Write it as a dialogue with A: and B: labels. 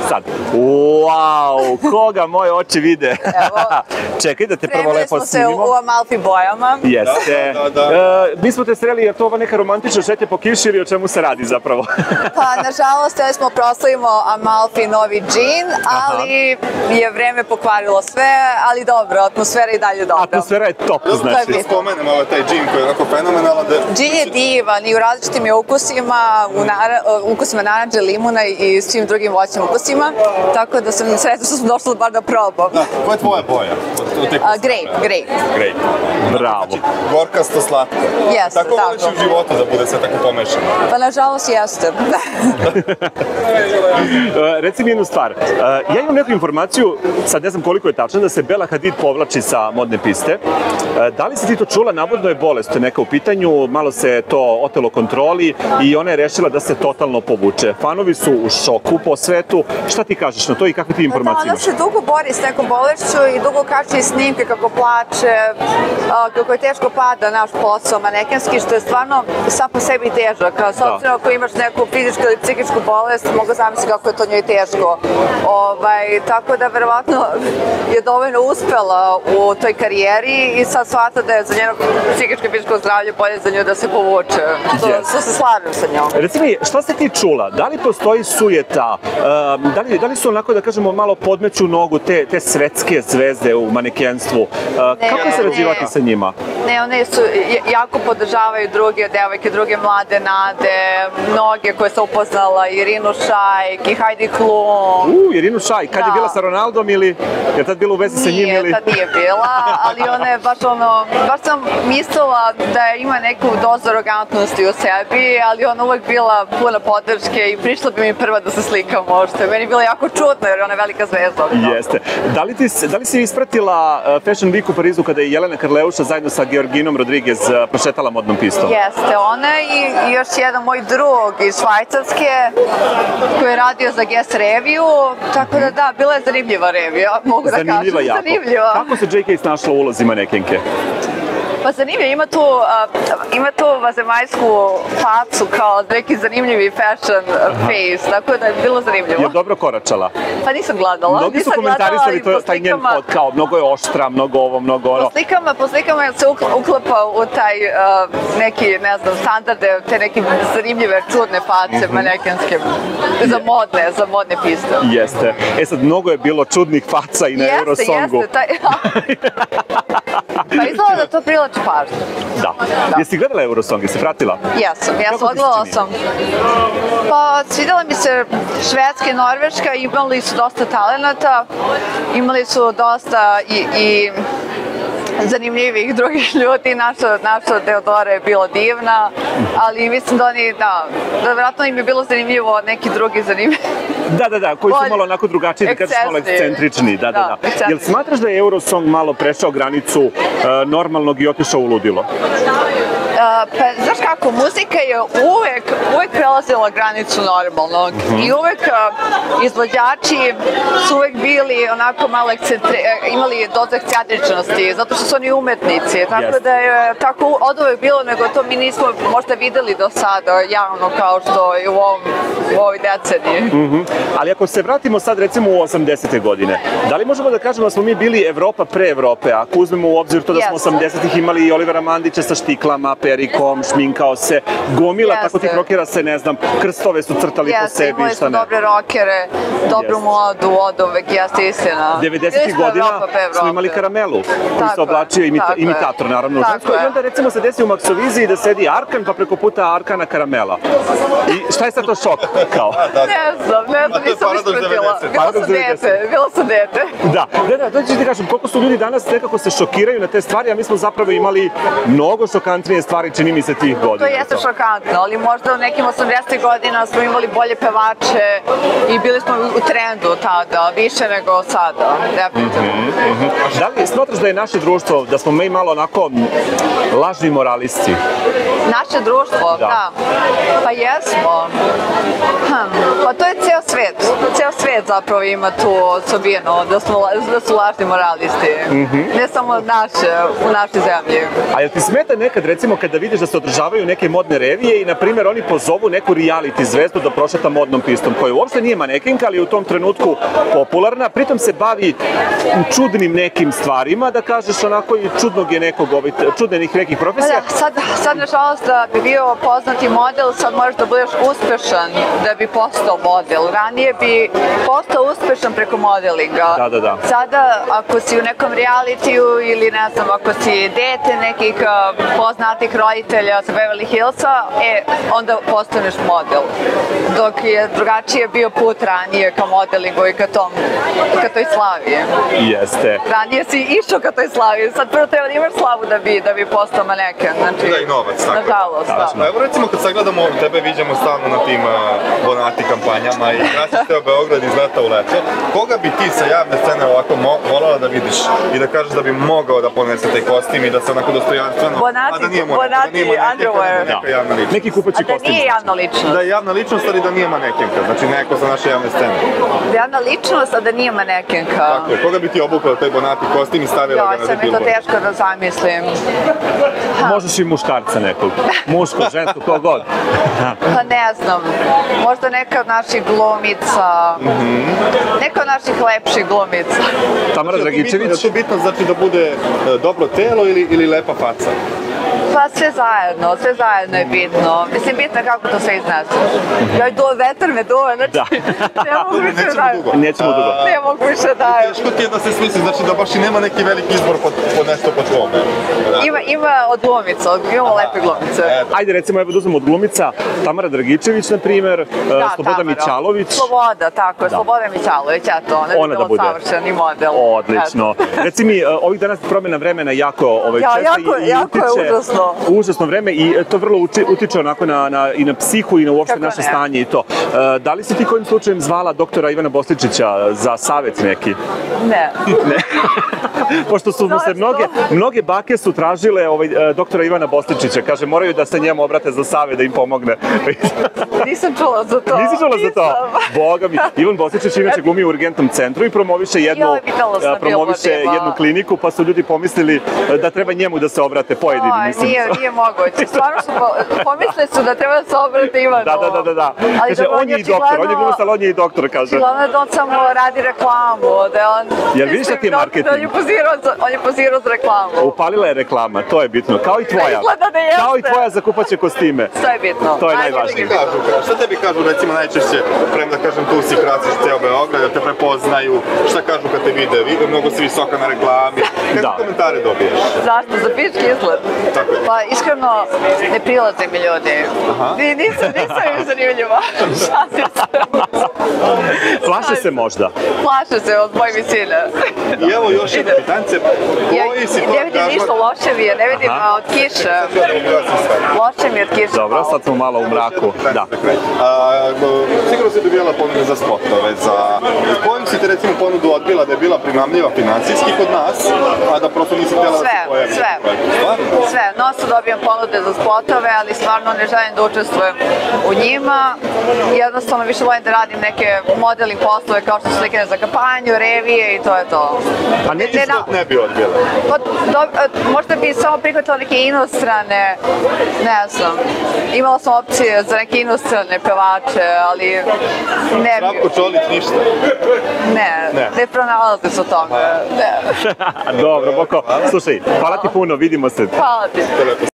A: sad. Wow, koga moje oči vide. Čekaj da te prvo lepo snimimo.
B: Spremili smo se u Amalfi bojama.
A: Jeste. Mi smo te sreli, je to ova neka romantična šetnja po kiši ili o čemu se radi zapravo?
B: Pa, nažalost, hteli smo proslavimo Amalfi novi džin, ali je vreme pokvarilo sve, ali dobro, atmosfera i dalje dobra.
A: Atmosfera je top, znači.
C: Spomenem taj džin koji je onako fenomenalan.
B: Džin je divan i u različitim je ukusima, ukusima naranđe, limuna i svim drugim voćnim ukusima, tako da sam sretna što sam došla bar da probam.
C: Koja je tvoja boja?
B: Grape.
A: Bravo.
C: Znači, gorkasto slatko.
B: Jeste,
C: tako. Tako voliš u životu da bude sve tako pomešano?
B: Pa, nažalost, jeste.
A: Reci mi jednu stvar. Ja imam neku informaciju, sad ne znam koliko je tačno, da se Bela Hadid povlači sa modne piste. Da li si ti to čula? Navodno je bolest neka u pitanju, malo se to otelo kontroli i ona je rešila da se totalno povuče. Fanovi su u šoku po svetu. Šta ti kažeš na to i kakve ti informacije imaš?
B: Ona se dugo bori s nekom bolešću i dugo kače snimke kako plače, kako je teško pada naš posao manekenski, što je stvarno sam po sebi težak. S obzirom ako imaš neku fizičku ili psihičku bolest, mogu zamisliti kako je to njoj teško. Tako da verovatno je dovoljno uspela u toj karijeri i sad shvata da je za njeno psihičko i fizičko zdravlje bolje za nju da se povuče. Što se slažem sa njom.
A: Reci mi, šta si ti čula? Da li postoji sujeta? Da li su onako, da kažemo, malo podmeću nogu te svetske zvezde u manekenstvu? Kako se rađivati sa njima?
B: Ne, one su, jako podržavaju druge devojke, druge mlade nade, mnoge koje sam upoznala, Irinu Šajk i Heidi Klum.
A: Irinu Šajk, kad je bila sa Ronaldom ili je tad bila u vezi sa njim?
B: Nije, tad nije bila, ali ona je baš baš sam mislila da ima neku dozu arogantnosti u sebi, ali ona uvek bila puna podrške i prišla bi mi prva da se slikamo, što je meni bilo jako čudno jer ona je velika zvezda.
A: Jeste. Da li si ispratila Fashion Week u Parizu kada je Jelena Karleuša zajedno sa Georginom Rodriguez prošetala modnom pistom?
B: Jeste, ona i još jedan moj drug iz Švajcarske koji je radio za Guess Review, tako da, bila je zanimljiva revija, mogu da kažem.
A: Zanimljiva jako. Kako se JK snašla u ulozi manekenke?
B: Pa zanimljivo, ima tu vazemaljsku facu kao neki zanimljivi fashion face, tako da je bilo zanimljivo.
A: Je dobro koračala?
B: Pa nisam gledala.
A: Mnogi su komentarisali taj njen hod, kao mnogo je oštra, mnogo ovo, mnogo ono. Po
B: slikama se uklapa u taj neki, ne znam, standarde, te neke zanimljive, čudne face manekenske, za modne piste.
A: Jeste. Sad, mnogo je bilo čudnih faca i na Eurosongu.
B: Pa izgleda da to privlači pažnju.
A: Da. Jesi gledala Eurosong, jesi pratila?
B: Jesam, odgledala sam. Pa, svidjela mi se Švedska i Norveška, imali su dosta talenata, imali su dosta i zanimljivih drugih ljudi, naša Teodora je bila divna, ali mislim da oni, da vjerojatno im je bilo zanimljivo neki drugi zanimljivi.
A: Da, koji su malo onako drugačiji, da kažeš malo ekscentrični, da. Jel smatraš da je Eurosong malo prešao granicu normalnog i otišao u ludilo?
B: Pa, znaš kako, muzika je uvek prelazila granicu normalnog i uvek izvođači su uvek bili onako malo imali dozu ekscentričnosti, zato što su oni umetnici, tako da je tako od uvek bilo, nego to mi nismo možda videli do sada javno kao što je u ovoj deceniji.
A: Ali ako se vratimo sad recimo u 80. godine, da li možemo da kažemo da smo mi bili Evropa pre Evrope, ako uzmemo u obzir to da smo 80-ih imali i Olivera Mandića sa štiklama, perikom, šminkao se, gomila tako tih rokera se, ne znam, krstove su crtali po sebi,
B: imali su dobre rokere, dobru modu, od uvek, jeste istina.
A: 90-ih godina smo imali Karamelu, koji se oblačio imitator, naravno. I onda recimo se desi u Maksoviziji da sedi Arkan, pa preko puta Arkana Karamela. I šta je sad to šok, kao?
B: Ne znam, nisam ispratila. Bila sam dete.
A: Da, to ću ti kažem, koliko su ljudi danas nekako se šokiraju na te stvari, a mi smo zapravo imali mnogo šokantnije stvari, čini mi se, tih godina.
B: To jeste šokantno, ali možda u nekim 80. godina smo imali bolje pevače i bili smo u trendu tada, više nego sada, definitivno.
A: Da li smatraš da je naše društvo, da smo mi malo onako lažni moralisti?
B: Naše društvo, da. Pa jesmo. Pa to je ceo svet zapravo ima tu osobinu da su lažni moralisti. Ne samo u našoj zemlji.
A: A jel ti smeta nekad, recimo, kada vidiš da se održavaju neke modne revije i, na primjer, oni pozovu neku reality zvezdu da prošeta modnom pistom, koja uopšte nije manekenka, ali je u tom trenutku popularna, pritom se bavi čudnim nekim stvarima, da kažeš onako i čudnog je nekog, čudnih nekih profesija.
B: Sad, nažalost, da bi bio poznati model, sad možeš da budeš uspešan da bi postao model. Ranije bi postao uspešan preko modelinga.
A: Da.
B: Sada, ako si u nekom realitiju ili ne znam, ako si dete nekih poznatih roditelja sa Beverly Hillsa, onda postaneš model. Dok je drugačije bio put ranije ka modelingu i ka toj slavi.
A: Jeste.
B: Ranije si išao ka toj slavi, sad prvo treba da imaš slavu da bi postao maneken.
C: Da, i novac, tako.
B: Nažalost, da.
C: Evo recimo kad sagledamo, tebe viđamo stalno na tim Bonati kampanjama i krasiš teo Beograd iz leta u leto. Koga bi ti sa javne scene ovako voljela da vidiš i da kažeš da bi mogao da ponese taj kostim i da se onako dostojanstveno...
B: Bonati underwear.
A: Neki kupaći kostim.
B: A da nije javna ličnost.
C: Da je javna ličnost, ali da nije manekenka. Znači neko sa naše javne scene.
B: Javna ličnost, a da nije manekenka.
C: Tako je. Koga bi ti obukao taj Bonati kostim i stavila ga na
B: sad mi to teško da zamislim.
A: Možeš i muškarca nekog. Muško, žensko, ko god.
B: Pa ne znam. Možda neka od naših glumica. Neka od naših lepših glumica.
A: Tamara Dragičević.
C: Je to bitno znači da bude dobro telo ili lepa faca?
B: Pa sve zajedno je bitno. Mislim, bitno je kako to sve iznese. Vetar me duva, znači ne mogu više da dajem.
A: Nećemo dugo.
B: Ne mogu više da dajem.
C: Teško ti je da se smisli, znači da baš i nema neki veliki izbor pod nešto po tvome.
B: Ima od glumica, imamo lepe glumice.
A: Ajde, recimo, evo da uzmemo od glumica Tamara Dragičević, na primjer, Sloboda Mićalović.
B: Sloboda, tako je, Sloboda Mićalović, eto, ona je bilo savršeni model.
A: Odlično. Reci mi, ovih danas promjena vremena jako česta i
B: jako je užasno.
A: Užasno vreme i to vrlo utiče onako i na psihu i na uopšte naše stanje i to. Da li si ti kojim slučajem zvala doktora Ivana Bosličića za savjet neki?
B: Ne.
A: Pošto su mu se mnoge bake su tražile doktora Ivana Bosličića, kaže moraju da se njemu obrate za savjet da im pomogne.
B: Nisam čula za to.
A: Nisi čula za to? Boga mi. Ivan Bosličić inače glumi u urgentnom centru i promoviše jednu kliniku, pa su ljudi pomislili da treba njemu da se obrate pojedini.
B: Nije moguće. Stvarno pomislili su da treba da se obrate Ivanu.
A: Da. Kaže, on je i doktor, on je glumac, ali on je i doktor, kaže.
B: Glavno da on samo radi reklamu, da je on...
A: Jel vidiš da ti je marketing?
B: On je pozirao za reklamu.
A: Upalila je reklama, to je bitno. Kao i tvoja. Kao i tvoja za kupaće kostime.
B: To je bitno.
A: To je najvažnije.
C: Šta tebi kažu, recimo, najčešće, prema da kažem, tu si krasiš ceo Beograd, da te prepoznaju, šta kažu kad te vide, mnogo si visoka na reklami, kakve komentare dobiješ?
B: Zašto? Za pički izgled?
C: Tako je.
B: Pa iskreno, ne prilaze mi ljudi. Nisam im zanimljiva.
A: Plaše se možda?
B: Plaše se od moje visine.
C: I evo još jedna pitance.
B: Ne vidim ništa loše mi je, ne vidim od kiše. Loše mi je od kiše.
A: Dobro, sad smo malo u mraku.
C: Sigurno si dobijala ponude za spotove, kojim si te recimo ponudu odbila da je bila primamljiva financijski kod nas, a da prosto nisi htjela da se pojavi?
B: Sve. Nosto dobijam ponude za spotove, ali stvarno ne želim da učestvujem u njima. Jednostavno više volim da radim neke modeling poslove kao što su slike za kampanju, revije i to je to.
C: A neki spot ne bi odbila?
B: Možda bi samo prihvatila neke inostrane, ne znam. Imala sam opcije za neke inostrane pevače, ali ne bi.
C: Zdravko Čolić ništa?
B: Ne pronalaze se o tome.
A: Dobro, Boko. Slušaj, hvala ti puno, vidimo se.
B: Hvala ti.